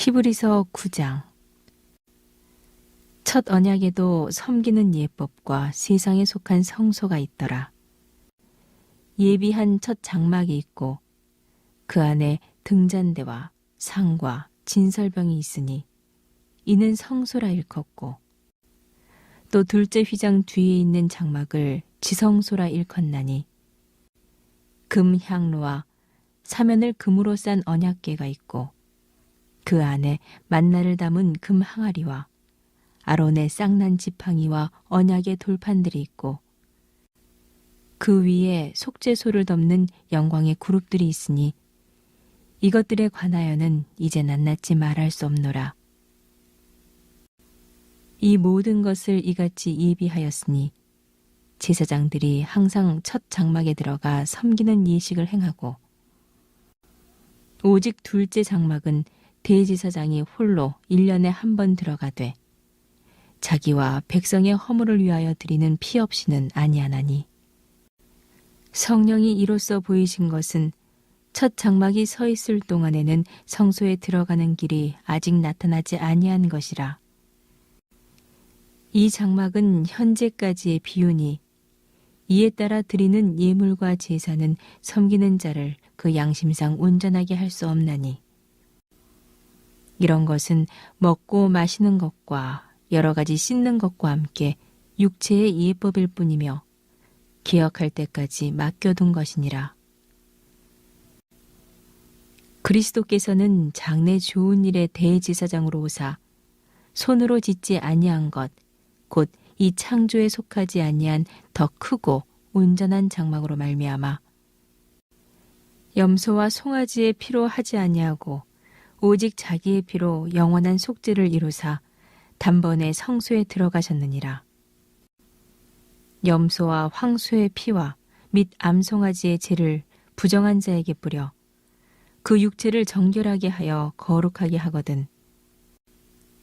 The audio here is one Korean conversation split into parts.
히브리서 9장. 첫 언약에도 섬기는 예법과 세상에 속한 성소가 있더라. 예비한 첫 장막이 있고 그 안에 등잔대와 상과 진설병이 있으니 이는 성소라 일컫고, 또 둘째 휘장 뒤에 있는 장막을 지성소라 일컫나니 금 향로와 사면을 금으로 싼 언약궤가 있고 그 안에 만나를 담은 금 항아리와 아론의 쌍난 지팡이와 언약의 돌판들이 있고 그 위에 속죄소를 덮는 영광의 그룹들이 있으니 이것들에 관하여는 이제 낱낱이 말할 수 없노라. 이 모든 것을 이같이 예비하였으니 제사장들이 항상 첫 장막에 들어가 섬기는 예식을 행하고, 오직 둘째 장막은 대제사장이 홀로 1년에 한 번 들어가되 자기와 백성의 허물을 위하여 드리는 피 없이는 아니하나니, 성령이 이로써 보이신 것은 첫 장막이 서 있을 동안에는 성소에 들어가는 길이 아직 나타나지 아니한 것이라. 이 장막은 현재까지의 비유니 이에 따라 드리는 예물과 제사는 섬기는 자를 그 양심상 온전하게 할 수 없나니, 이런 것은 먹고 마시는 것과 여러 가지 씻는 것과 함께 육체의 예법일 뿐이며 기억할 때까지 맡겨둔 것이니라. 그리스도께서는 장래 좋은 일의 대제사장으로 오사 손으로 짓지 아니한 것, 곧 이 창조에 속하지 아니한 더 크고 온전한 장막으로 말미암아 염소와 송아지의 피로 하지 아니하고 오직 자기의 피로 영원한 속죄를 이루사 단번에 성소에 들어가셨느니라. 염소와 황소의 피와 및 암송아지의 죄를 부정한 자에게 뿌려 그 육체를 정결하게 하여 거룩하게 하거든.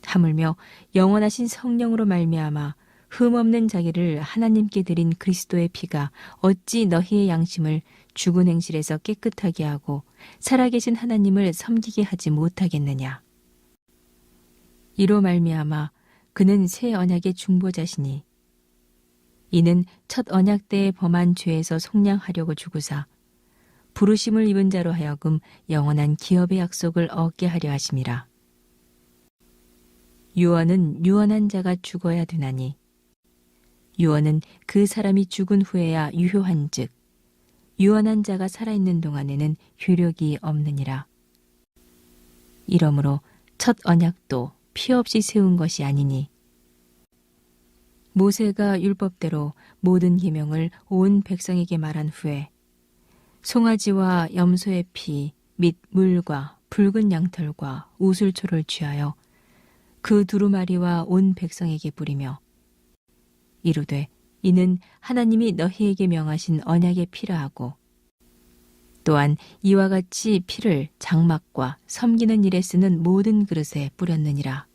하물며 영원하신 성령으로 말미암아 흠없는 자기를 하나님께 드린 그리스도의 피가 어찌 너희의 양심을 죽은 행실에서 깨끗하게 하고 살아계신 하나님을 섬기게 하지 못하겠느냐. 이로 말미암아 그는 새 언약의 중보자시니, 이는 첫 언약 때에 범한 죄에서 속량하려고 죽으사 부르심을 입은 자로 하여금 영원한 기업의 약속을 얻게 하려 하심이라. 유언은 유언한 자가 죽어야 되나니 유언은 그 사람이 죽은 후에야 유효한즉 유언한 자가 살아있는 동안에는 효력이 없느니라. 이러므로 첫 언약도 피 없이 세운 것이 아니니, 모세가 율법대로 모든 계명을 온 백성에게 말한 후에 송아지와 염소의 피 및 물과 붉은 양털과 우슬초를 취하여 그 두루마리와 온 백성에게 뿌리며 이르되 이는 하나님이 너희에게 명하신 언약의 피라 하고, 또한 이와 같이 피를 장막과 섬기는 일에 쓰는 모든 그릇에 뿌렸느니라.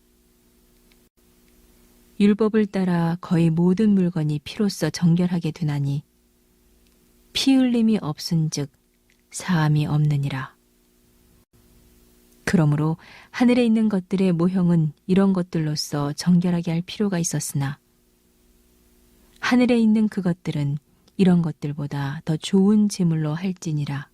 율법을 따라 거의 모든 물건이 피로써 정결하게 되나니 피 흘림이 없은즉 사함이 없느니라. 그러므로 하늘에 있는 것들의 모형은 이런 것들로서 정결하게 할 필요가 있었으나 하늘에 있는 그것들은 이런 것들보다 더 좋은 제물로 할지니라.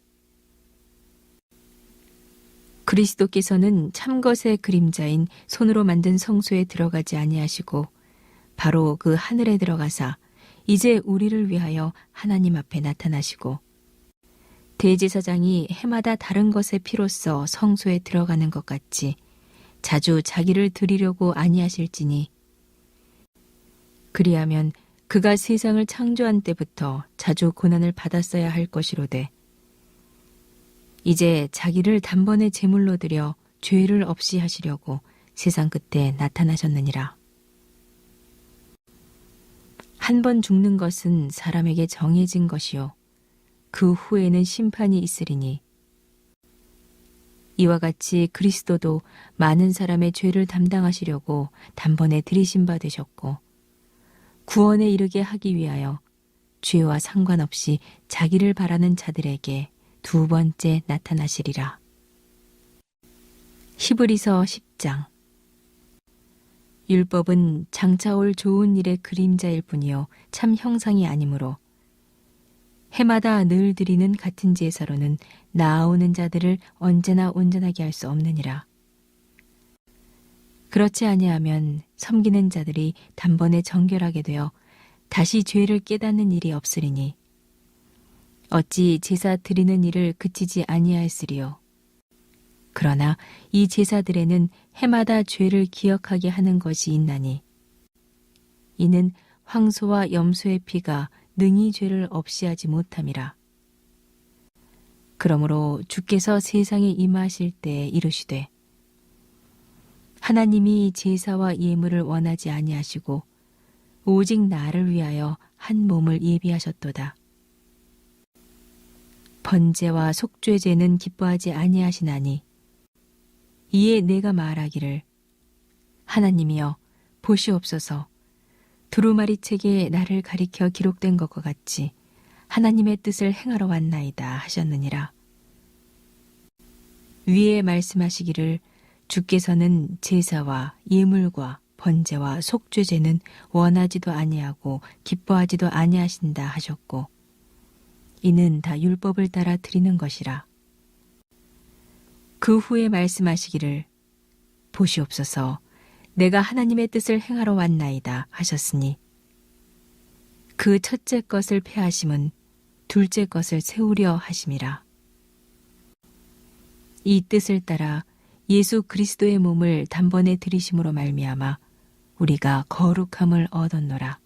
그리스도께서는 참것의 그림자인 손으로 만든 성소에 들어가지 아니하시고 바로 그 하늘에 들어가사 이제 우리를 위하여 하나님 앞에 나타나시고, 대제사장이 해마다 다른 것의 피로써 성소에 들어가는 것 같이 자주 자기를 드리려고 아니하실지니, 그리하면 그가 세상을 창조한 때부터 자주 고난을 받았어야 할 것이로되 이제 자기를 단번에 제물로 드려 죄를 없이 하시려고 세상 끝에 나타나셨느니라. 한 번 죽는 것은 사람에게 정해진 것이요 그 후에는 심판이 있으리니, 이와 같이 그리스도도 많은 사람의 죄를 담당하시려고 단번에 들이신 바 되셨고 구원에 이르게 하기 위하여 죄와 상관없이 자기를 바라는 자들에게 두 번째 나타나시리라. 히브리서 10장. 율법은 장차 올 좋은 일의 그림자일 뿐이요 참 형상이 아니므로 해마다 늘 드리는 같은 제사로는 나아오는 자들을 언제나 온전하게 할 수 없느니라. 그렇지 아니하면 섬기는 자들이 단번에 정결하게 되어 다시 죄를 깨닫는 일이 없으리니 어찌 제사 드리는 일을 그치지 아니하였으리요. 그러나 이 제사들에는 해마다 죄를 기억하게 하는 것이 있나니 이는 황소와 염소의 피가 능히 죄를 없이 하지 못함이라. 그러므로 주께서 세상에 임하실 때에 이르시되 하나님이 제사와 예물을 원하지 아니하시고 오직 나를 위하여 한 몸을 예비하셨도다. 번제와 속죄제는 기뻐하지 아니하시나니 이에 내가 말하기를 하나님이여 보시옵소서 두루마리 책에 나를 가리켜 기록된 것과 같이 하나님의 뜻을 행하러 왔나이다 하셨느니라. 위에 말씀하시기를 주께서는 제사와 예물과 번제와 속죄제는 원하지도 아니하고 기뻐하지도 아니하신다 하셨고 이는 다 율법을 따라 드리는 것이라. 그 후에 말씀하시기를 보시옵소서 내가 하나님의 뜻을 행하러 왔나이다 하셨으니 그 첫째 것을 폐하심은 둘째 것을 세우려 하심이라. 이 뜻을 따라 예수 그리스도의 몸을 단번에 들이심으로 말미암아 우리가 거룩함을 얻었노라.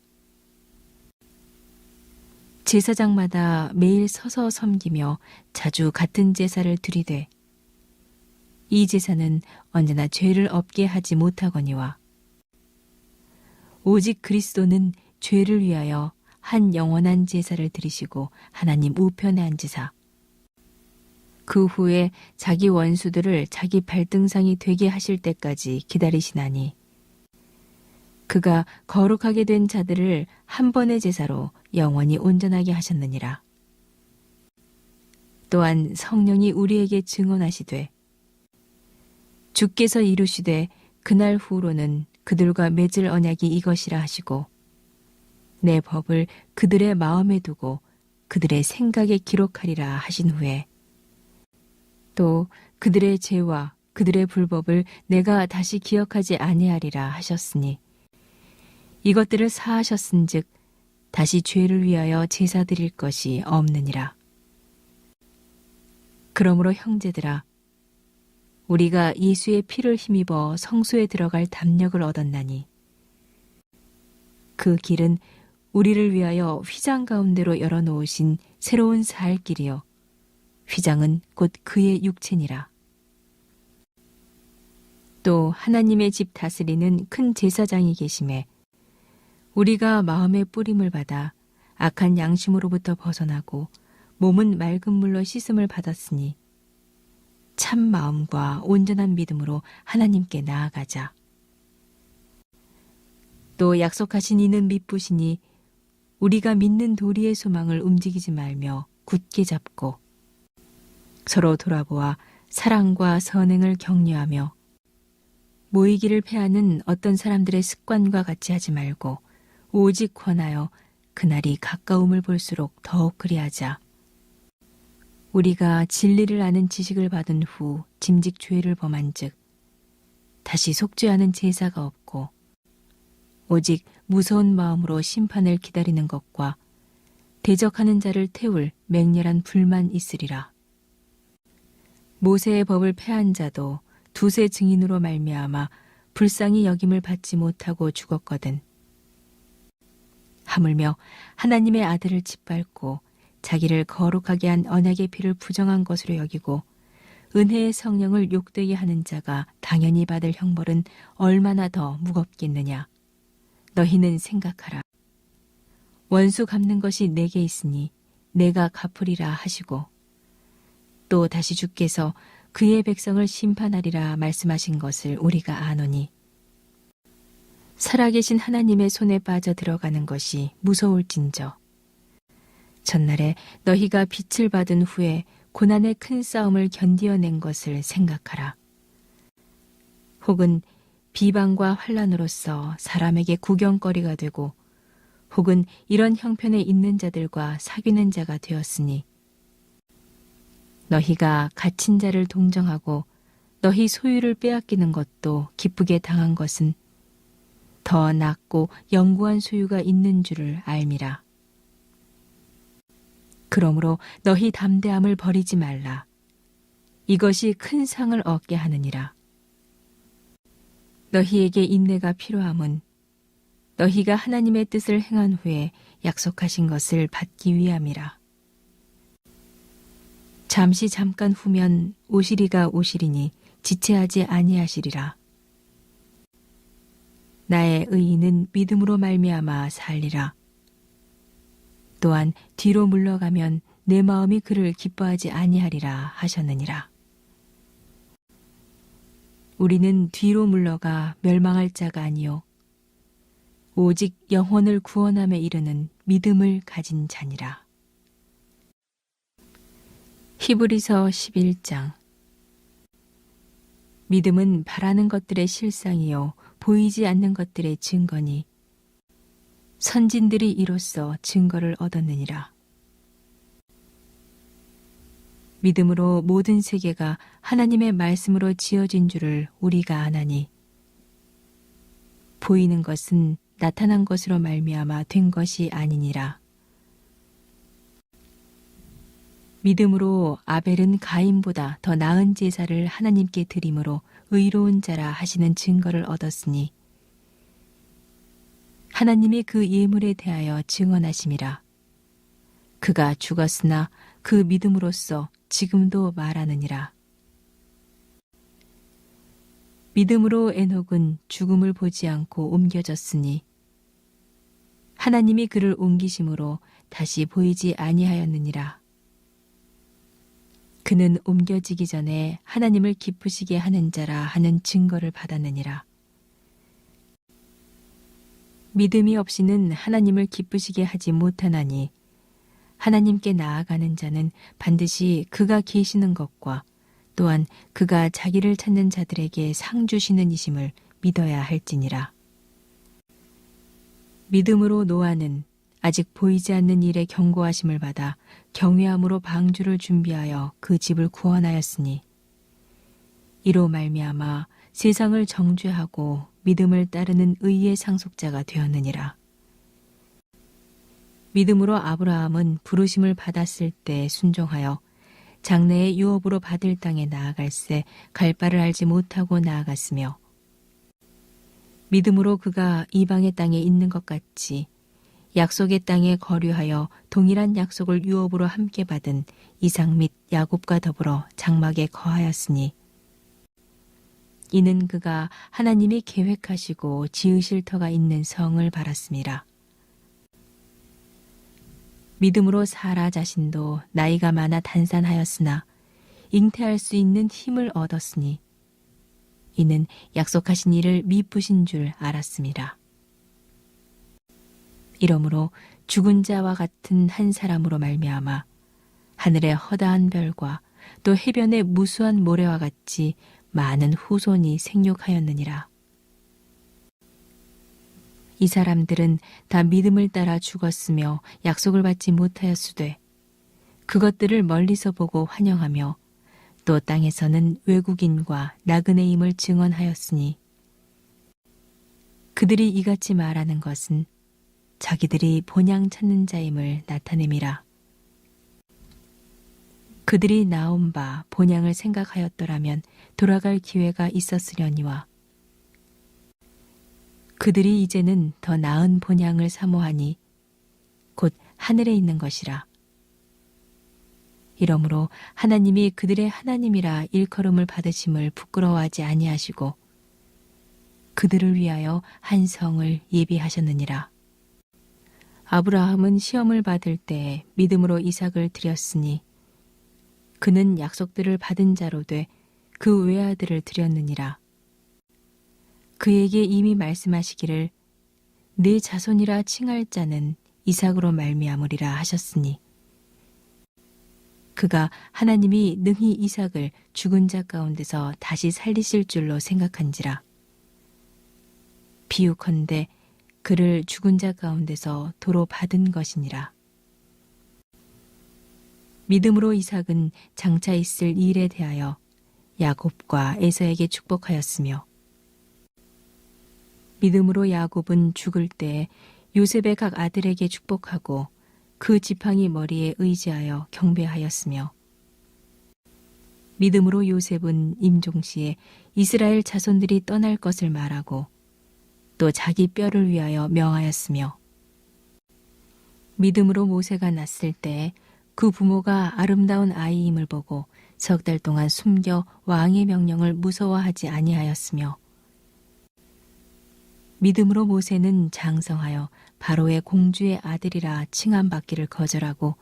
제사장마다 매일 서서 섬기며 자주 같은 제사를 드리되 이 제사는 언제나 죄를 없게 하지 못하거니와 오직 그리스도는 죄를 위하여 한 영원한 제사를 드리시고 하나님 우편에 앉으사 그 후에 자기 원수들을 자기 발등상이 되게 하실 때까지 기다리시나니 그가 거룩하게 된 자들을 한 번의 제사로 영원히 온전하게 하셨느니라. 또한 성령이 우리에게 증언하시되 주께서 이루시되 그날 후로는 그들과 맺을 언약이 이것이라 하시고 내 법을 그들의 마음에 두고 그들의 생각에 기록하리라 하신 후에 또 그들의 죄와 그들의 불법을 내가 다시 기억하지 아니하리라 하셨으니 이것들을 사하셨은즉 다시 죄를 위하여 제사 드릴 것이 없느니라. 그러므로 형제들아 우리가 예수의 피를 힘입어 성소에 들어갈 담력을 얻었나니 그 길은 우리를 위하여 휘장 가운데로 열어놓으신 새로운 살 길이요 휘장은 곧 그의 육체니라. 또 하나님의 집 다스리는 큰 제사장이 계심에 우리가 마음의 뿌림을 받아 악한 양심으로부터 벗어나고 몸은 맑은 물로 씻음을 받았으니 참 마음과 온전한 믿음으로 하나님께 나아가자. 또 약속하신 이는 미쁘시니 우리가 믿는 도리의 소망을 움직이지 말며 굳게 잡고 서로 돌아보아 사랑과 선행을 격려하며 모이기를 패하는 어떤 사람들의 습관과 같이 하지 말고 오직 권하여 그날이 가까움을 볼수록 더욱 그리하자. 우리가 진리를 아는 지식을 받은 후 짐짓 죄를 범한즉 다시 속죄하는 제사가 없고 오직 무서운 마음으로 심판을 기다리는 것과 대적하는 자를 태울 맹렬한 불만 있으리라. 모세의 법을 폐한 자도 두세 증인으로 말미암아 불쌍히 여김을 받지 못하고 죽었거든. 하물며 하나님의 아들을 짓밟고 자기를 거룩하게 한 언약의 피를 부정한 것으로 여기고 은혜의 성령을 욕되게 하는 자가 당연히 받을 형벌은 얼마나 더 무겁겠느냐. 너희는 생각하라. 원수 갚는 것이 내게 있으니 내가 갚으리라 하시고 또 다시 주께서 그의 백성을 심판하리라 말씀하신 것을 우리가 아노니 살아계신 하나님의 손에 빠져 들어가는 것이 무서울진저 전날에 너희가 빛을 받은 후에 고난의 큰 싸움을 견디어낸 것을 생각하라. 혹은 비방과 환란으로서 사람에게 구경거리가 되고 혹은 이런 형편에 있는 자들과 사귀는 자가 되었으니 너희가 갇힌 자를 동정하고 너희 소유를 빼앗기는 것도 기쁘게 당한 것은 더 낫고 영구한 소유가 있는 줄을 알미라. 그러므로 너희 담대함을 버리지 말라. 이것이 큰 상을 얻게 하느니라. 너희에게 인내가 필요함은 너희가 하나님의 뜻을 행한 후에 약속하신 것을 받기 위함이라. 잠깐 후면 오시리가 오시리니 지체하지 아니하시리라. 나의 의인은 믿음으로 말미암아 살리라. 또한 뒤로 물러가면 내 마음이 그를 기뻐하지 아니하리라 하셨느니라. 우리는 뒤로 물러가 멸망할 자가 아니요 오직 영혼을 구원함에 이르는 믿음을 가진 자니라. 히브리서 11장. 믿음은 바라는 것들의 실상이요 보이지 않는 것들의 증거니 선진들이 이로써 증거를 얻었느니라. 믿음으로 모든 세계가 하나님의 말씀으로 지어진 줄을 우리가 아나니 보이는 것은 나타난 것으로 말미암아 된 것이 아니니라. 믿음으로 아벨은 가인보다 더 나은 제사를 하나님께 드림으로 의로운 자라 하시는 증거를 얻었으니 하나님이 그 예물에 대하여 증언하심이라. 그가 죽었으나 그 믿음으로써 지금도 말하느니라. 믿음으로 에녹은 죽음을 보지 않고 옮겨졌으니 하나님이 그를 옮기심으로 다시 보이지 아니하였느니라. 그는 옮겨지기 전에 하나님을 기쁘시게 하는 자라 하는 증거를 받았느니라. 믿음이 없이는 하나님을 기쁘시게 하지 못하나니 하나님께 나아가는 자는 반드시 그가 계시는 것과 또한 그가 자기를 찾는 자들에게 상 주시는 이심을 믿어야 할지니라. 믿음으로 노아는 아직 보이지 않는 일에 경고하심을 받아 경외함으로 방주를 준비하여 그 집을 구원하였으니 이로 말미암아 세상을 정죄하고 믿음을 따르는 의의 상속자가 되었느니라. 믿음으로 아브라함은 부르심을 받았을 때 순종하여 장래의 유업으로 받을 땅에 나아갈새 갈 바를 알지 못하고 나아갔으며 믿음으로 그가 이방의 땅에 있는 것 같이 약속의 땅에 거류하여 동일한 약속을 유업으로 함께 받은 이삭 및 야곱과 더불어 장막에 거하였으니 이는 그가 하나님이 계획하시고 지으실 터가 있는 성을 바랐음이라. 믿음으로 사라 자신도 나이가 많아 단산하였으나 잉태할 수 있는 힘을 얻었으니 이는 약속하신 이를 미쁘신 줄 알았음이라. 이러므로 죽은 자와 같은 한 사람으로 말미암아 하늘의 허다한 별과 또 해변의 무수한 모래와 같이 많은 후손이 생육하였느니라. 이 사람들은 다 믿음을 따라 죽었으며 약속을 받지 못하였으되 그것들을 멀리서 보고 환영하며 또 땅에서는 외국인과 나그네임을 증언하였으니 그들이 이같이 말하는 것은 자기들이 본향 찾는 자임을 나타냄이라. 그들이 나온 바 본향을 생각하였더라면 돌아갈 기회가 있었으려니와 그들이 이제는 더 나은 본향을 사모하니 곧 하늘에 있는 것이라. 이러므로 하나님이 그들의 하나님이라 일컬음을 받으심을 부끄러워하지 아니하시고 그들을 위하여 한 성을 예비하셨느니라. 아브라함은 시험을 받을 때 믿음으로 이삭을 드렸으니 그는 약속들을 받은 자로 돼 그 외아들을 드렸느니라. 그에게 이미 말씀하시기를 내 자손이라 칭할 자는 이삭으로 말미암으리라 하셨으니 그가 하나님이 능히 이삭을 죽은 자 가운데서 다시 살리실 줄로 생각한지라. 비유컨대 그를 죽은 자 가운데서 도로 받은 것이니라. 믿음으로 이삭은 장차 있을 일에 대하여 야곱과 에서에게 축복하였으며, 믿음으로 야곱은 죽을 때 요셉의 각 아들에게 축복하고 그 지팡이 머리에 의지하여 경배하였으며, 믿음으로 요셉은 임종시에 이스라엘 자손들이 떠날 것을 말하고 또 자기 뼈를 위하여 명하였으며, 믿음으로 모세가 났을 때 그 부모가 아름다운 아이임을 보고 석 달 동안 숨겨 왕의 명령을 무서워하지 아니하였으며, 믿음으로 모세는 장성하여 바로의 공주의 아들이라 칭함받기를 거절하고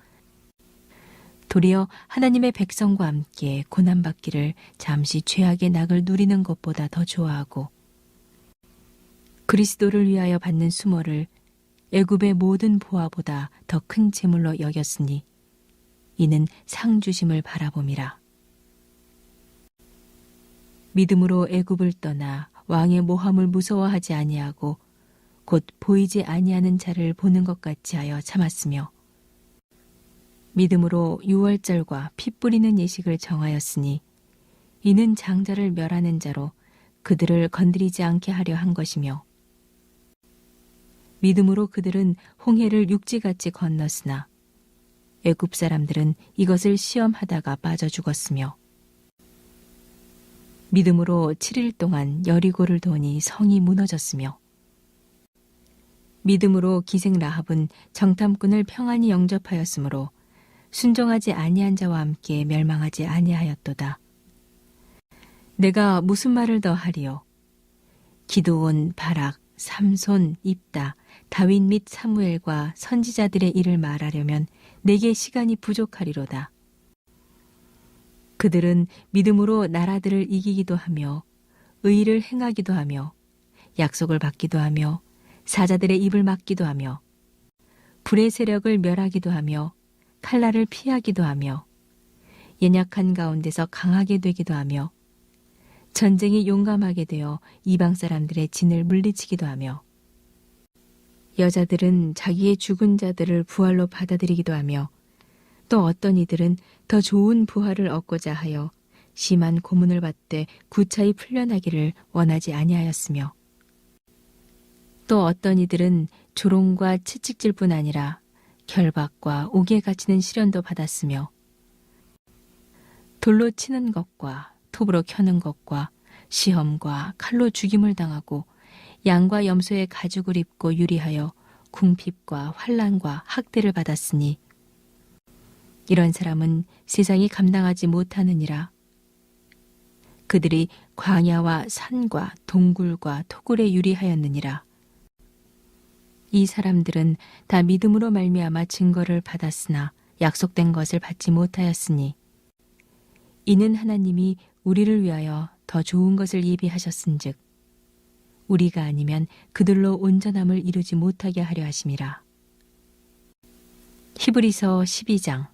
도리어 하나님의 백성과 함께 고난받기를 잠시 죄악의 낙을 누리는 것보다 더 좋아하고 그리스도를 위하여 받는 수모를 애굽의 모든 보화보다 더 큰 재물로 여겼으니 이는 상 주심을 바라봄이라. 믿음으로 애굽을 떠나 왕의 모함을 무서워하지 아니하고 곧 보이지 아니하는 자를 보는 것 같이 하여 참았으며, 믿음으로 유월절과 피 뿌리는 예식을 정하였으니 이는 장자를 멸하는 자로 그들을 건드리지 않게 하려 한 것이며, 믿음으로 그들은 홍해를 육지같이 건넜으나 애굽 사람들은 이것을 시험하다가 빠져 죽었으며, 믿음으로 7일 동안 여리고를 도니 성이 무너졌으며, 믿음으로 기생 라합은 정탐꾼을 평안히 영접하였으므로 순종하지 아니한 자와 함께 멸망하지 아니하였도다. 내가 무슨 말을 더 하리요? 기드온, 바락, 삼손, 입다, 다윗 및 사무엘과 선지자들의 일을 말하려면 내게 시간이 부족하리로다. 그들은 믿음으로 나라들을 이기기도 하며 의를 행하기도 하며 약속을 받기도 하며 사자들의 입을 막기도 하며 불의 세력을 멸하기도 하며 칼날을 피하기도 하며 연약한 가운데서 강하게 되기도 하며 전쟁에 용감하게 되어 이방 사람들의 진을 물리치기도 하며 여자들은 자기의 죽은 자들을 부활로 받아들이기도 하며 또 어떤 이들은 더 좋은 부활을 얻고자 하여 심한 고문을 받되 구차히 풀려나기를 원하지 아니하였으며, 또 어떤 이들은 조롱과 채찍질뿐 아니라 결박과 옥에 갇히는 시련도 받았으며, 돌로 치는 것과 톱으로 켜는 것과 시험과 칼로 죽임을 당하고 양과 염소의 가죽을 입고 유리하여 궁핍과 환난과 학대를 받았으니 이런 사람은 세상이 감당하지 못하느니라. 그들이 광야와 산과 동굴과 토굴에 유리하였느니라. 이 사람들은 다 믿음으로 말미암아 증거를 받았으나 약속된 것을 받지 못하였으니 이는 하나님이 우리를 위하여 더 좋은 것을 예비하셨은즉 우리가 아니면 그들로 온전함을 이루지 못하게 하려 하심이라. 히브리서 12장.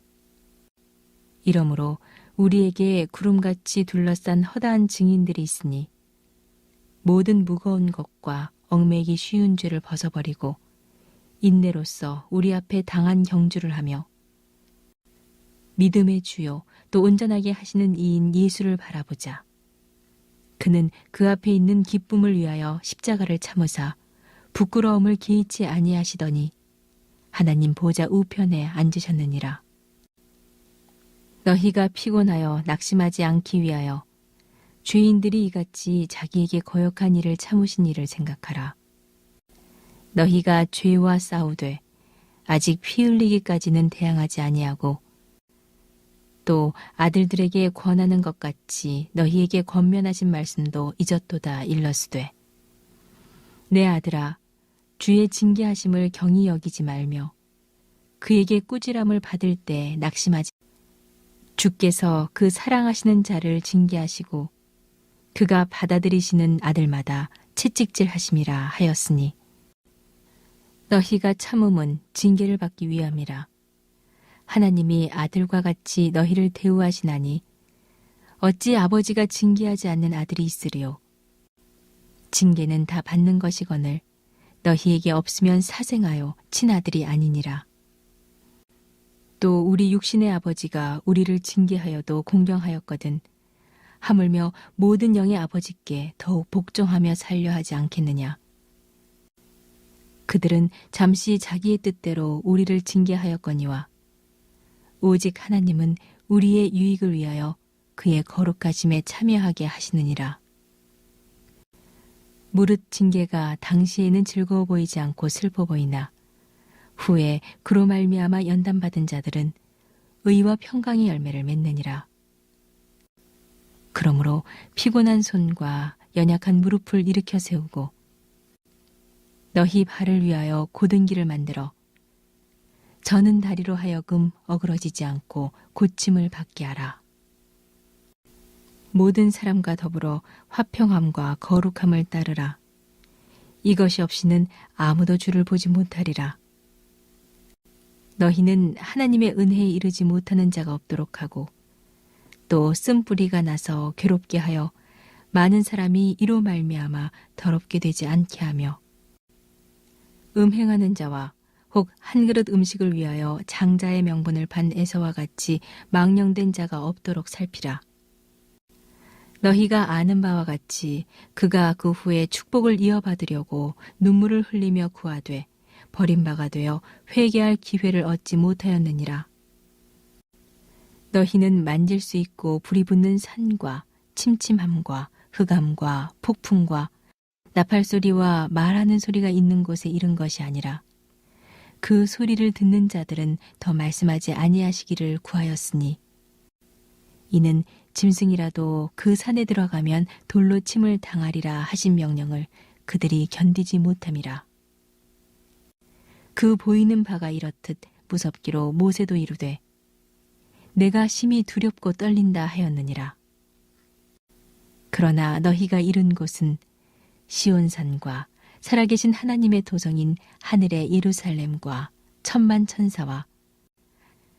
이러므로 우리에게 구름같이 둘러싼 허다한 증인들이 있으니 모든 무거운 것과 얽매이기 쉬운 죄를 벗어버리고 인내로써 우리 앞에 당한 경주를 하며 믿음의 주요 또 온전하게 하시는 이인 예수를 바라보자. 그는 그 앞에 있는 기쁨을 위하여 십자가를 참으사 부끄러움을 개의치 아니하시더니 하나님 보좌 우편에 앉으셨느니라. 너희가 피곤하여 낙심하지 않기 위하여 죄인들이 이같이 자기에게 거역한 일을 참으신 일을 생각하라. 너희가 죄와 싸우되 아직 피 흘리기까지는 대항하지 아니하고 또 아들들에게 권하는 것 같이 너희에게 권면하신 말씀도 잊었도다 일러스되 내 아들아 주의 징계하심을 경히 여기지 말며 그에게 꾸지람을 받을 때 낙심하지 주께서 그 사랑하시는 자를 징계하시고 그가 받아들이시는 아들마다 채찍질하심이라 하였으니 너희가 참음은 징계를 받기 위함이라. 하나님이 아들과 같이 너희를 대우하시나니 어찌 아버지가 징계하지 않는 아들이 있으리요. 징계는 다 받는 것이거늘 너희에게 없으면 사생하여 친아들이 아니니라. 또 우리 육신의 아버지가 우리를 징계하여도 공경하였거든 하물며 모든 영의 아버지께 더욱 복종하며 살려 하지 않겠느냐. 그들은 잠시 자기의 뜻대로 우리를 징계하였거니와 오직 하나님은 우리의 유익을 위하여 그의 거룩하심에 참여하게 하시느니라. 무릇 징계가 당시에는 즐거워 보이지 않고 슬퍼 보이나 후에 그로 말미암아 연단받은 자들은 의와 평강의 열매를 맺느니라. 그러므로 피곤한 손과 연약한 무릎을 일으켜 세우고 너희 발을 위하여 곧은 길을 만들어 저는 다리로 하여금 어그러지지 않고 고침을 받게 하라. 모든 사람과 더불어 화평함과 거룩함을 따르라. 이것이 없이는 아무도 주를 보지 못하리라. 너희는 하나님의 은혜에 이르지 못하는 자가 없도록 하고 또 쓴뿌리가 나서 괴롭게 하여 많은 사람이 이로 말미암아 더럽게 되지 않게 하며 음행하는 자와 혹 한 그릇 음식을 위하여 장자의 명분을 판 에서와 같이 망령된 자가 없도록 살피라. 너희가 아는 바와 같이 그가 그 후에 축복을 이어받으려고 눈물을 흘리며 구하되 버림바가 되어 회개할 기회를 얻지 못하였느니라. 너희는 만질 수 있고 불이 붙는 산과 침침함과 흑암과 폭풍과 나팔소리와 말하는 소리가 있는 곳에 이른 것이 아니라 그 소리를 듣는 자들은 더 말씀하지 아니하시기를 구하였으니 이는 짐승이라도 그 산에 들어가면 돌로 침을 당하리라 하신 명령을 그들이 견디지 못함이라. 그 보이는 바가 이렇듯 무섭기로 모세도 이르되 내가 심히 두렵고 떨린다 하였느니라. 그러나 너희가 이른 곳은 시온산과 살아계신 하나님의 도성인 하늘의 예루살렘과 천만 천사와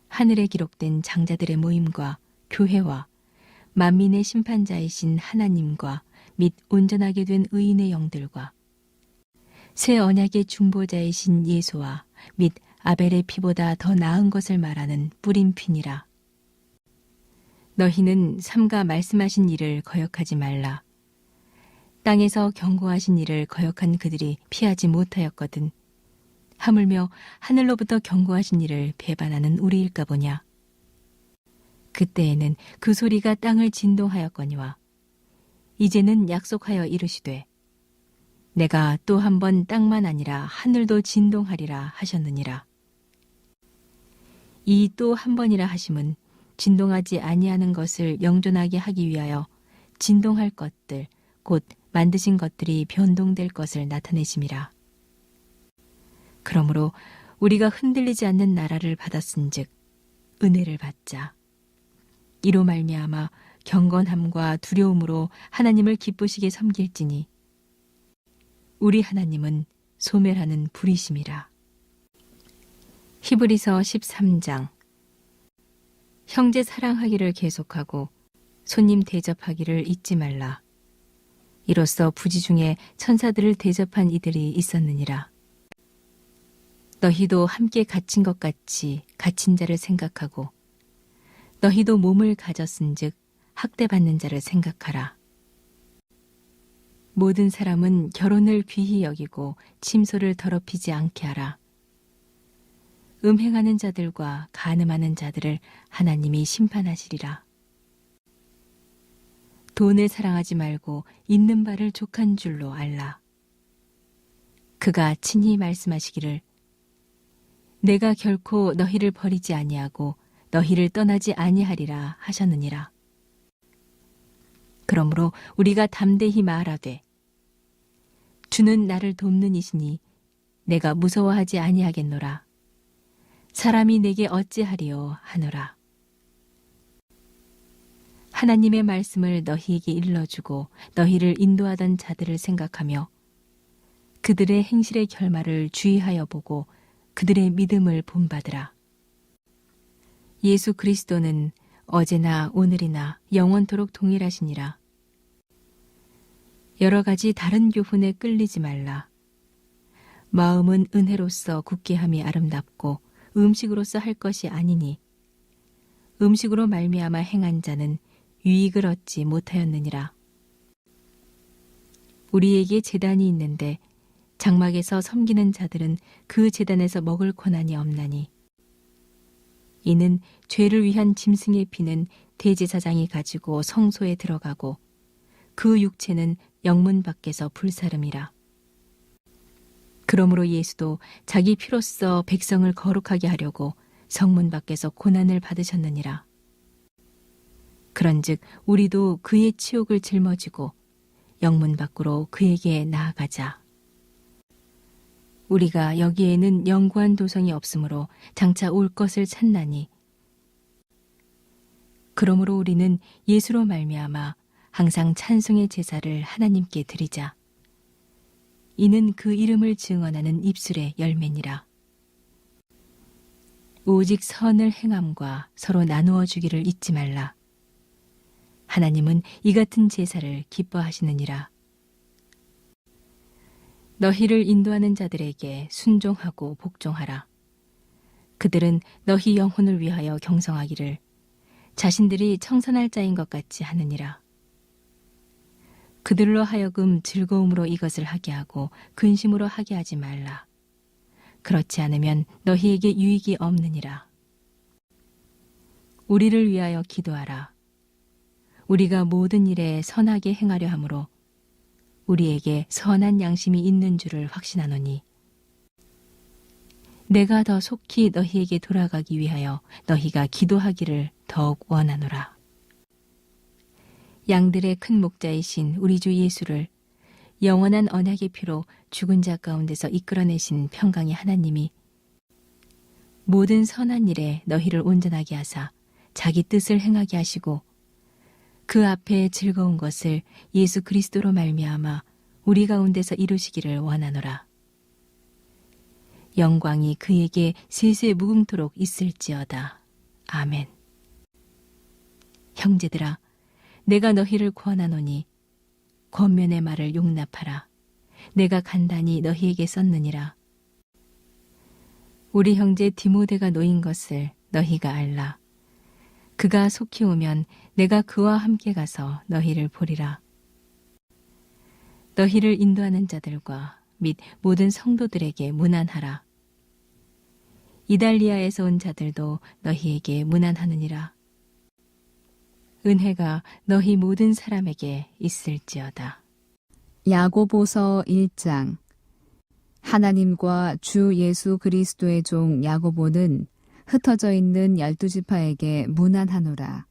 하늘에 기록된 장자들의 모임과 교회와 만민의 심판자이신 하나님과 및 온전하게 된 의인의 영들과 새 언약의 중보자이신 예수와 및 아벨의 피보다 더 나은 것을 말하는 뿌린 피니라. 너희는 삼가 말씀하신 일을 거역하지 말라. 땅에서 경고하신 일을 거역한 그들이 피하지 못하였거든. 하물며 하늘로부터 경고하신 일을 배반하는 우리일까 보냐. 그때에는 그 소리가 땅을 진동하였거니와 이제는 약속하여 이르시되 내가 또 한 번 땅만 아니라 하늘도 진동하리라 하셨느니라. 이 또 한 번이라 하심은 진동하지 아니하는 것을 영존하게 하기 위하여 진동할 것들 곧 만드신 것들이 변동될 것을 나타내심이라. 그러므로 우리가 흔들리지 않는 나라를 받았은즉 은혜를 받자. 이로 말미암아 경건함과 두려움으로 하나님을 기쁘시게 섬길지니 우리 하나님은 소멸하는 불이심이라. 히브리서 13장. 형제 사랑하기를 계속하고 손님 대접하기를 잊지 말라. 이로써 부지 중에 천사들을 대접한 이들이 있었느니라. 너희도 함께 갇힌 것 같이 갇힌 자를 생각하고 너희도 몸을 가졌은즉 학대받는 자를 생각하라. 모든 사람은 결혼을 귀히 여기고 침소를 더럽히지 않게 하라. 음행하는 자들과 간음하는 자들을 하나님이 심판하시리라. 돈을 사랑하지 말고 있는 바를 족한 줄로 알라. 그가 친히 말씀하시기를 내가 결코 너희를 버리지 아니하고 너희를 떠나지 아니하리라 하셨느니라. 그러므로 우리가 담대히 말하되 주는 나를 돕는 이시니 내가 무서워하지 아니하겠노라. 사람이 내게 어찌하리요 하노라. 하나님의 말씀을 너희에게 일러주고 너희를 인도하던 자들을 생각하며 그들의 행실의 결말을 주의하여 보고 그들의 믿음을 본받으라. 예수 그리스도는 어제나 오늘이나 영원토록 동일하시니라. 여러 가지 다른 교훈에 끌리지 말라. 마음은 은혜로서 굳게 함이 아름답고 음식으로서 할 것이 아니니 음식으로 말미암아 행한 자는 유익을 얻지 못하였느니라. 우리에게 제단이 있는데 장막에서 섬기는 자들은 그 제단에서 먹을 권한이 없나니 이는 죄를 위한 짐승의 피는 대제사장이 가지고 성소에 들어가고 그 육체는 영문 밖에서 불사름이라. 그러므로 예수도 자기 피로써 백성을 거룩하게 하려고 성문 밖에서 고난을 받으셨느니라. 그런즉 우리도 그의 치욕을 짊어지고 영문 밖으로 그에게 나아가자. 우리가 여기에는 영구한 도성이 없으므로 장차 올 것을 찾나니 그러므로 우리는 예수로 말미암아 항상 찬송의 제사를 하나님께 드리자. 이는 그 이름을 증언하는 입술의 열매니라. 오직 선을 행함과 서로 나누어 주기를 잊지 말라. 하나님은 이 같은 제사를 기뻐하시느니라. 너희를 인도하는 자들에게 순종하고 복종하라. 그들은 너희 영혼을 위하여 경성하기를 자신들이 청산할 자인 것 같이 하느니라. 그들로 하여금 즐거움으로 이것을 하게 하고 근심으로 하게 하지 말라. 그렇지 않으면 너희에게 유익이 없느니라. 우리를 위하여 기도하라. 우리가 모든 일에 선하게 행하려 함으로 우리에게 선한 양심이 있는 줄을 확신하노니 내가 더 속히 너희에게 돌아가기 위하여 너희가 기도하기를 더욱 원하노라. 양들의 큰 목자이신 우리 주 예수를 영원한 언약의 피로 죽은 자 가운데서 이끌어내신 평강의 하나님이 모든 선한 일에 너희를 온전하게 하사 자기 뜻을 행하게 하시고 그 앞에 즐거운 것을 예수 그리스도로 말미암아 우리 가운데서 이루시기를 원하노라. 영광이 그에게 세세 무궁토록 있을지어다. 아멘. 형제들아, 내가 너희를 권하노니 권면의 말을 용납하라. 내가 간단히 너희에게 썼느니라. 우리 형제 디모데가 놓인 것을 너희가 알라. 그가 속히 오면 내가 그와 함께 가서 너희를 보리라. 너희를 인도하는 자들과 및 모든 성도들에게 문안하라. 이달리아에서 온 자들도 너희에게 문안하느니라. 은혜가 너희 모든 사람에게 있을지어다. 야고보서 1장. 하나님과 주 예수 그리스도의 종 야고보는 흩어져 있는 12지파에게 문안하노라.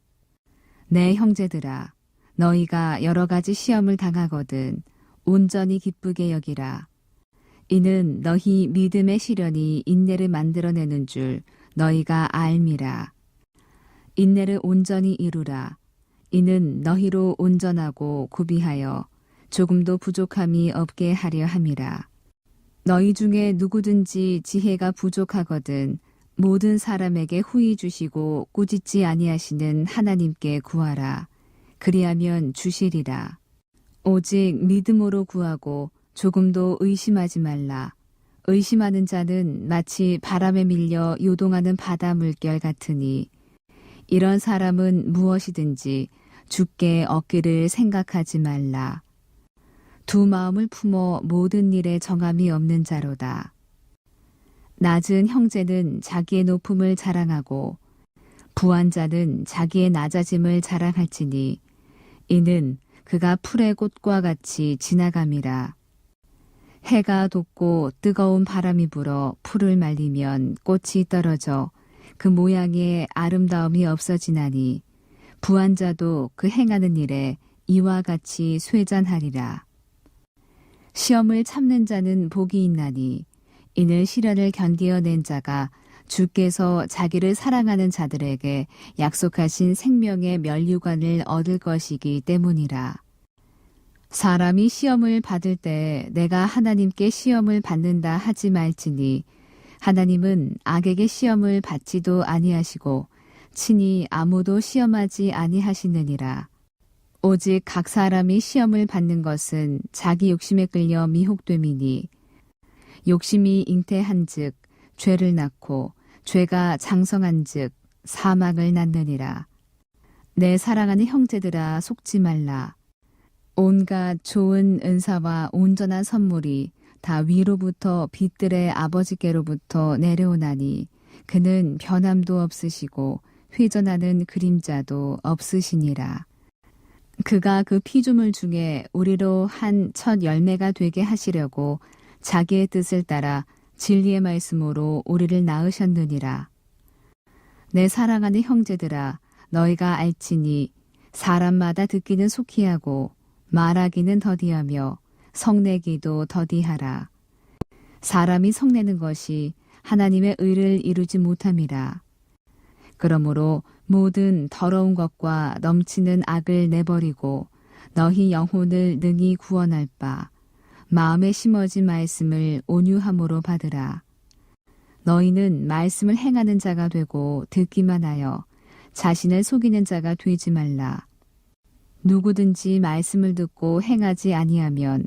내 형제들아, 너희가 여러 가지 시험을 당하거든 온전히 기쁘게 여기라. 이는 너희 믿음의 시련이 인내를 만들어내는 줄 너희가 알미라. 인내를 온전히 이루라. 이는 너희로 온전하고 구비하여 조금도 부족함이 없게 하려 함이라. 너희 중에 누구든지 지혜가 부족하거든 모든 사람에게 후히 주시고 꾸짖지 아니하시는 하나님께 구하라. 그리하면 주시리라. 오직 믿음으로 구하고 조금도 의심하지 말라. 의심하는 자는 마치 바람에 밀려 요동하는 바다 물결 같으니 이런 사람은 무엇이든지 주께 얻기를 생각하지 말라. 두 마음을 품어 모든 일에 정함이 없는 자로다. 낮은 형제는 자기의 높음을 자랑하고 부한 자는 자기의 낮아짐을 자랑할지니 이는 그가 풀의 꽃과 같이 지나감이라. 해가 돋고 뜨거운 바람이 불어 풀을 말리면 꽃이 떨어져 그 모양의 아름다움이 없어지나니 부한 자도 그 행하는 일에 이와 같이 쇠잔하리라. 시험을 참는 자는 복이 있나니 이는 시련을 견디어낸 자가 주께서 자기를 사랑하는 자들에게 약속하신 생명의 면류관을 얻을 것이기 때문이라. 사람이 시험을 받을 때 내가 하나님께 시험을 받는다 하지 말지니 하나님은 악에게 시험을 받지도 아니하시고 친히 아무도 시험하지 아니하시느니라. 오직 각 사람이 시험을 받는 것은 자기 욕심에 끌려 미혹됨이니 욕심이 잉태한즉 죄를 낳고 죄가 장성한즉 사망을 낳느니라. 내 사랑하는 형제들아 속지 말라. 온갖 좋은 은사와 온전한 선물이 다 위로부터 빛들의 아버지께로부터 내려오나니 그는 변함도 없으시고 회전하는 그림자도 없으시니라. 그가 그 피조물 중에 우리로 한 첫 열매가 되게 하시려고 자기의 뜻을 따라 진리의 말씀으로 우리를 낳으셨느니라. 내 사랑하는 형제들아 너희가 알지니 사람마다 듣기는 속히 하고 말하기는 더디하며 성내기도 더디하라. 사람이 성내는 것이 하나님의 의를 이루지 못함이라. 그러므로 모든 더러운 것과 넘치는 악을 내버리고 너희 영혼을 능히 구원할 바 마음에 심어진 말씀을 온유함으로 받으라. 너희는 말씀을 행하는 자가 되고 듣기만 하여 자신을 속이는 자가 되지 말라. 누구든지 말씀을 듣고 행하지 아니하면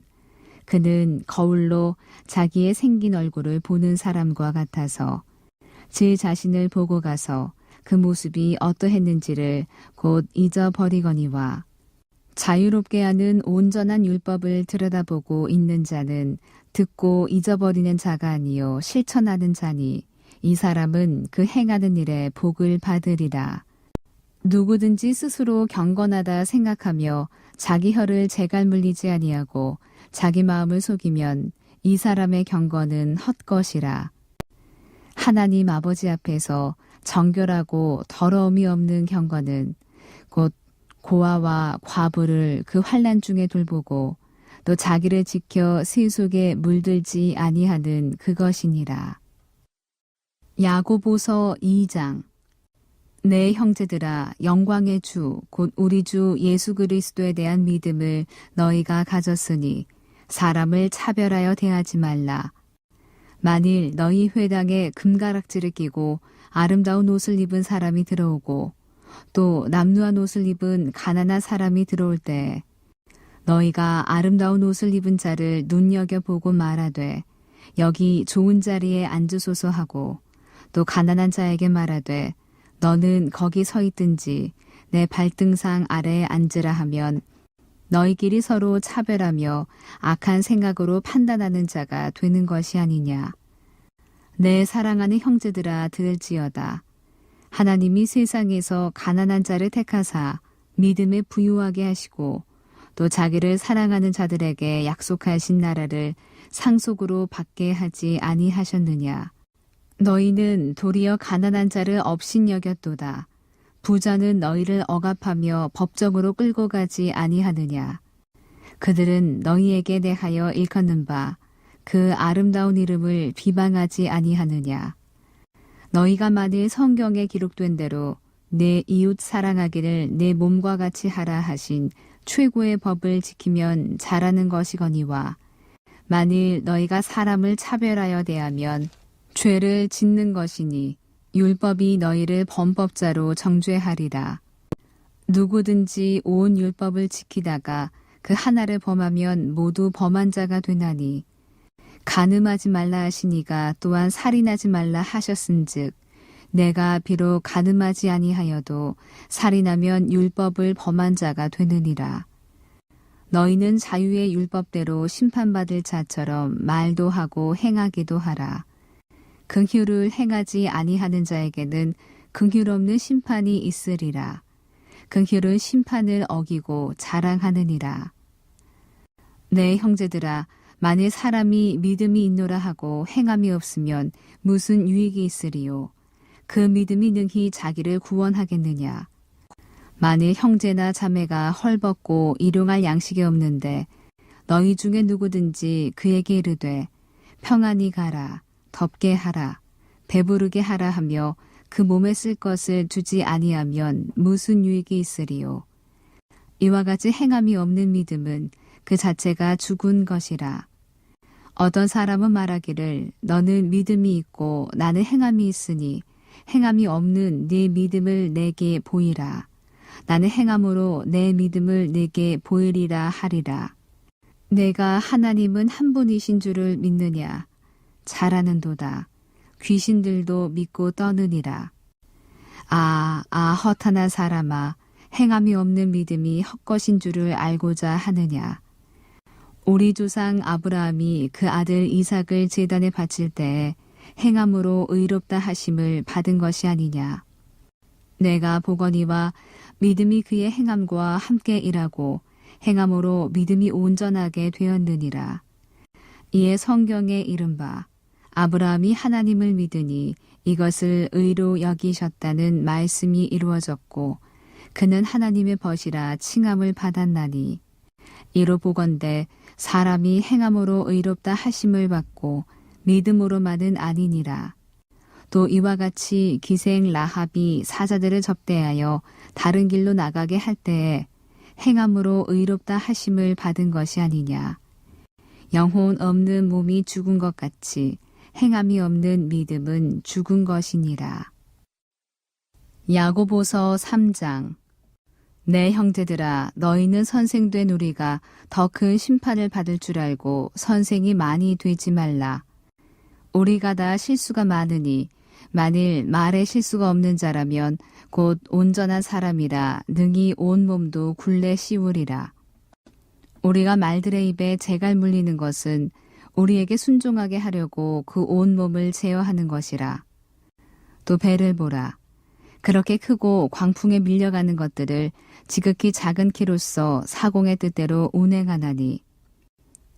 그는 거울로 자기의 생긴 얼굴을 보는 사람과 같아서 제 자신을 보고 가서 그 모습이 어떠했는지를 곧 잊어버리거니와 자유롭게 하는 온전한 율법을 들여다보고 있는 자는 듣고 잊어버리는 자가 아니요 실천하는 자니 이 사람은 그 행하는 일에 복을 받으리라. 누구든지 스스로 경건하다 생각하며 자기 혀를 재갈 물리지 아니하고 자기 마음을 속이면 이 사람의 경건은 헛것이라. 하나님 아버지 앞에서 정결하고 더러움이 없는 경건은 곧 고아와 과부를 그 환난 중에 돌보고 또 자기를 지켜 새 속에 물들지 아니하는 그것이니라. 야고보서 2장. 내 형제들아 영광의 주 곧 우리 주 예수 그리스도에 대한 믿음을 너희가 가졌으니 사람을 차별하여 대하지 말라. 만일 너희 회당에 금가락지를 끼고 아름다운 옷을 입은 사람이 들어오고 또 남루한 옷을 입은 가난한 사람이 들어올 때 너희가 아름다운 옷을 입은 자를 눈여겨보고 말하되 여기 좋은 자리에 앉으소서 하고 또 가난한 자에게 말하되 너는 거기 서 있든지 내 발등상 아래에 앉으라 하면 너희끼리 서로 차별하며 악한 생각으로 판단하는 자가 되는 것이 아니냐. 내 사랑하는 형제들아 들을지어다. 하나님이 세상에서 가난한 자를 택하사 믿음에 부유하게 하시고 또 자기를 사랑하는 자들에게 약속하신 나라를 상속으로 받게 하지 아니하셨느냐. 너희는 도리어 가난한 자를 업신여겼도다. 부자는 너희를 억압하며 법정으로 끌고 가지 아니하느냐. 그들은 너희에게 대하여 일컫는 바 그 아름다운 이름을 비방하지 아니하느냐. 너희가 만일 성경에 기록된 대로 내 이웃 사랑하기를 내 몸과 같이 하라 하신 최고의 법을 지키면 잘하는 것이거니와 만일 너희가 사람을 차별하여 대하면 죄를 짓는 것이니 율법이 너희를 범법자로 정죄하리라. 누구든지 온 율법을 지키다가 그 하나를 범하면 모두 범한 자가 되나니 간음하지 말라 하시니가 또한 살인하지 말라 하셨은즉 내가 비록 간음하지 아니하여도 살인하면 율법을 범한 자가 되느니라. 너희는 자유의 율법대로 심판받을 자처럼 말도 하고 행하기도 하라. 긍휼을 행하지 아니하는 자에게는 긍휼 없는 심판이 있으리라. 긍휼은 심판을 어기고 자랑하느니라. 내 형제들아 만일 사람이 믿음이 있노라 하고 행함이 없으면 무슨 유익이 있으리요. 그 믿음이 능히 자기를 구원하겠느냐. 만일 형제나 자매가 헐벗고 일용할 양식이 없는데 너희 중에 누구든지 그에게 이르되 평안히 가라, 덥게 하라, 배부르게 하라 하며 그 몸에 쓸 것을 주지 아니하면 무슨 유익이 있으리요. 이와 같이 행함이 없는 믿음은 그 자체가 죽은 것이라. 어떤 사람은 말하기를 너는 믿음이 있고 나는 행함이 있으니 행함이 없는 네 믿음을 내게 보이라. 나는 행함으로 내 믿음을 내게 보이리라 하리라. 내가 하나님은 한 분이신 줄을 믿느냐? 잘하는도다. 귀신들도 믿고 떠느니라. 허탄한 사람아, 행함이 없는 믿음이 헛것인 줄을 알고자 하느냐? 우리 조상 아브라함이 그 아들 이삭을 제단에 바칠 때에 행함으로 의롭다 하심을 받은 것이 아니냐? 내가 보거니와 믿음이 그의 행함과 함께 일하고 행함으로 믿음이 온전하게 되었느니라. 이에 성경에 이른바 아브라함이 하나님을 믿으니 이것을 의로 여기셨다는 말씀이 이루어졌고 그는 하나님의 벗이라 칭함을 받았나니 이로 보건대 사람이 행함으로 의롭다 하심을 받고 믿음으로만은 아니니라. 또 이와 같이 기생 라합이 사자들을 접대하여 다른 길로 나가게 할 때에 행함으로 의롭다 하심을 받은 것이 아니냐. 영혼 없는 몸이 죽은 것 같이 행함이 없는 믿음은 죽은 것이니라. 야고보서 3장. 내 형제들아, 너희는 선생된 우리가 더 큰 심판을 받을 줄 알고 선생이 많이 되지 말라. 우리가 다 실수가 많으니 만일 말에 실수가 없는 자라면 곧 온전한 사람이라 능히 온 몸도 굴레 씌우리라. 우리가 말들의 입에 재갈 물리는 것은 우리에게 순종하게 하려고 그 온 몸을 제어하는 것이라. 또 배를 보라. 그렇게 크고 광풍에 밀려가는 것들을 지극히 작은 키로서 사공의 뜻대로 운행하나니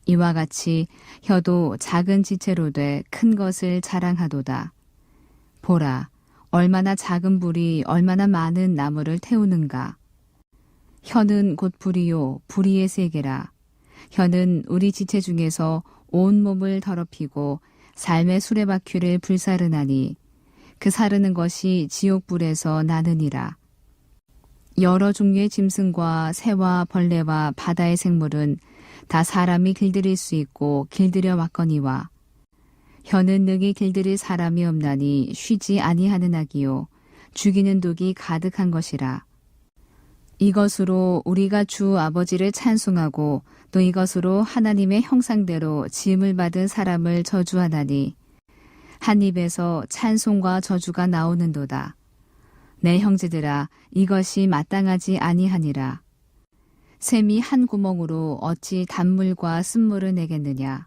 이와 같이 혀도 작은 지체로 돼 큰 것을 자랑하도다. 보라, 얼마나 작은 불이 얼마나 많은 나무를 태우는가. 혀는 곧 불이요 불의의 세계라. 혀는 우리 지체 중에서 온 몸을 더럽히고 삶의 수레바퀴를 불사르나니 그 사르는 것이 지옥불에서 나느니라. 여러 종류의 짐승과 새와 벌레와 바다의 생물은 다 사람이 길들일 수 있고 길들여 왔거니와 혀는 능히 길들일 사람이 없나니 쉬지 아니하는 악이요 죽이는 독이 가득한 것이라. 이것으로 우리가 주 아버지를 찬송하고 또 이것으로 하나님의 형상대로 지음을 받은 사람을 저주하나니 한 입에서 찬송과 저주가 나오는도다. 내 형제들아, 이것이 마땅하지 아니하니라. 샘이 한 구멍으로 어찌 단물과 쓴물을 내겠느냐.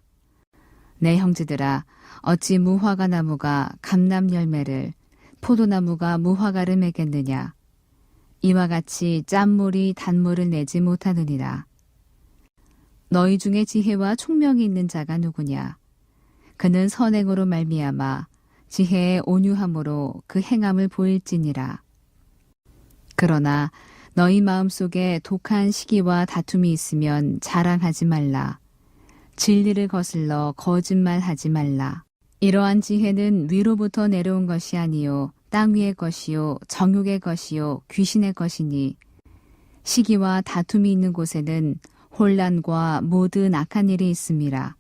내 형제들아, 어찌 무화과 나무가 감람 열매를, 포도나무가 무화과를 맺겠느냐. 이와 같이 짠물이 단물을 내지 못하느니라. 너희 중에 지혜와 총명이 있는 자가 누구냐. 그는 선행으로 말미암아 지혜의 온유함으로 그 행함을 보일지니라. 그러나 너희 마음속에 독한 시기와 다툼이 있으면 자랑하지 말라. 진리를 거슬러 거짓말하지 말라. 이러한 지혜는 위로부터 내려온 것이 아니요 땅 위의 것이요 정욕의 것이요 귀신의 것이니 시기와 다툼이 있는 곳에는 혼란과 모든 악한 일이 있음이라.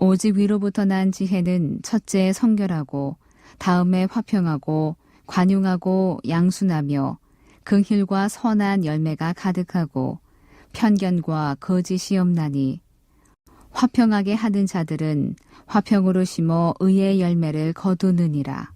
오직 위로부터 난 지혜는 첫째 성결하고 다음에 화평하고 관용하고 양순하며 긍휼과 선한 열매가 가득하고 편견과 거짓이 없나니 화평하게 하는 자들은 화평으로 심어 의의 열매를 거두느니라.